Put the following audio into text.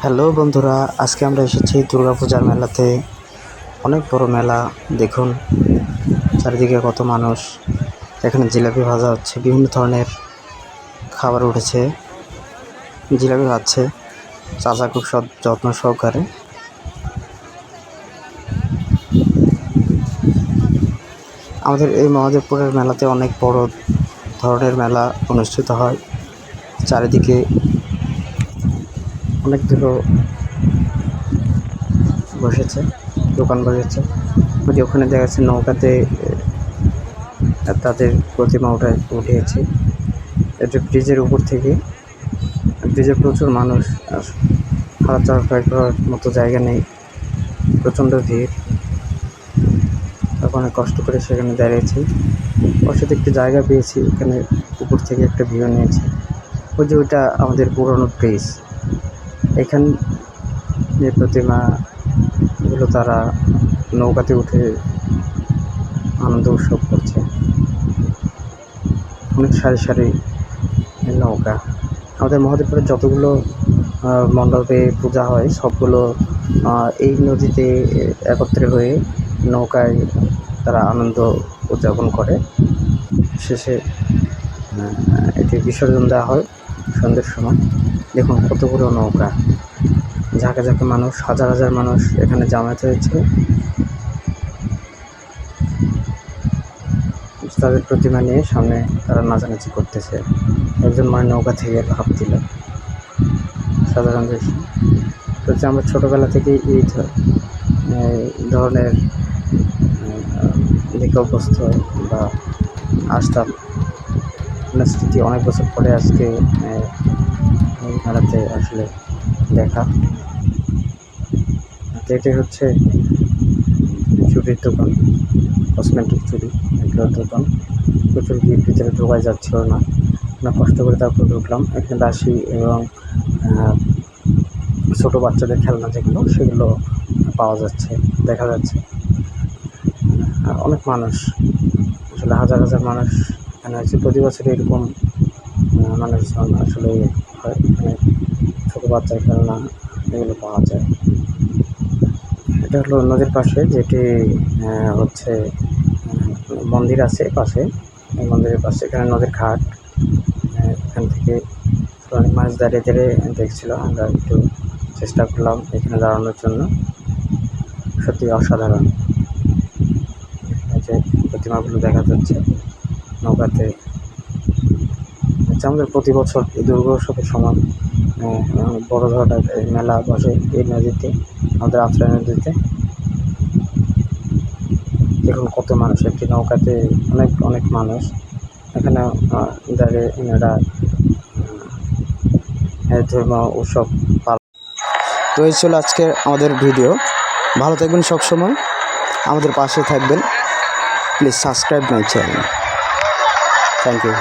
Hello বন্ধুরা, আজকে আমরা এসেছি দুর্গাপূজার মেলাতে। অনেক বড় মেলা, দেখুন চারিদিকে কত মানুষ। এখানে জিলাপি ভাজা হচ্ছে, বিভিন্ন ধরনের খাবার উঠেছে। জিলাপি ভাজছে চাচা খুব যত্ন সহকারে। আমাদের এই মহাদেবপুরের মেলাতে অনেক বড় ধরনের মেলা অনুষ্ঠিত হয়। চারিদিকে অনেকগুলো বসেছে, দোকান বসেছে। ওখানে দেখা যাচ্ছে নৌকাতে তাদের প্রতিমা উঠিয়েছে। এটা ব্রিজের উপর থেকে। ব্রিজে প্রচুর মানুষ, হাঁটা চলাফেরা করার মতো জায়গা নেই, প্রচণ্ড ভিড়। অনেক কষ্ট করে সেখানে দাঁড়িয়েছি। ওর সাথে একটি জায়গা পেয়েছি, এখানে উপর থেকে একটা ভিউ নিয়েছি। ওইটা আমাদের পুরনো ব্রিজ। এখানে যে প্রতিমাগুলো তারা নৌকাতে উঠে আনন্দ উৎসব করছে। অনেক সারি সারি নৌকা। আমাদের মহাদেবপুরে যতগুলো মণ্ডপে পূজা হয় সবগুলো এই নদীতে একত্রে হয়ে নৌকায় তারা আনন্দ উদযাপন করে। শেষে এটি বিসর্জন দেওয়া হয় সন্ধ্যের সময়। দেখুন কতগুলো নৌকা, ঝাঁকে ঝাঁকে মানুষ, হাজার হাজার মানুষ এখানে জমায়েত হয়েছে। তাদের প্রতিমা নিয়ে সামনে তারা নাচানাচি করতেছে। একজন মায়ের নৌকা থেকে লাফ দিল, সাধারণ দৃশ্য। তো আমরা ছোটোবেলা থেকেই এই ধরনের দিকে অভ্যস্ত বা আসতাম। স্মৃতি অনেক বছর পরে আজকে এই মেলাতে আসলে দেখা। এটাই হচ্ছে চুরির দোকান, কসমেটিক চুরি এগুলোর দোকান। প্রচুর ভিড়, ভিতরে ঢোকা যাচ্ছিল না। আমরা কষ্ট করে তারপর ঢুকলাম। এখানে দাসী এবং ছোটো বাচ্চাদের খেলনা যেগুলো সেগুলো পাওয়া যাচ্ছে, দেখা যাচ্ছে। অনেক মানুষ, আসলে হাজার হাজার মানুষ এখানে আছে। প্রতি বছর এরকম মানুষজন আসলে হয়। এখানে ছোটো বাচ্চার খেলনা এগুলো পাওয়া যায়। এটা হলো নদীর পাশে, যেটি হচ্ছে মন্দির আছে পাশে। এই মন্দিরের পাশে এখানে নদীর ঘাট। এখান থেকে অনেক মানুষ দাঁড়িয়ে দাঁড়িয়ে দেখছিল। আমরা একটু চেষ্টা করলাম এখানে দাঁড়ানোর জন্য। সত্যি অসাধারণ। এই যে প্রতিমাগুলো দেখা যাচ্ছে নৌকাতে। আমাদের প্রতি বছর এই দুর্গোৎসবের সময় বড় ধরনের মেলা বসে এই নদীতে, আমাদের আফ্রাই নদীতে। দেখুন কত মানুষ, একটি নৌকাতে অনেক অনেক মানুষ এখানে দাঁড়িয়ে এনারা ধর্ম উৎসব পালন। তো এই ছিল আজকে আমাদের ভিডিও। ভালো থাকবেন, সবসময় আমাদের পাশে থাকবেন। Please subscribe my channel. Thank you.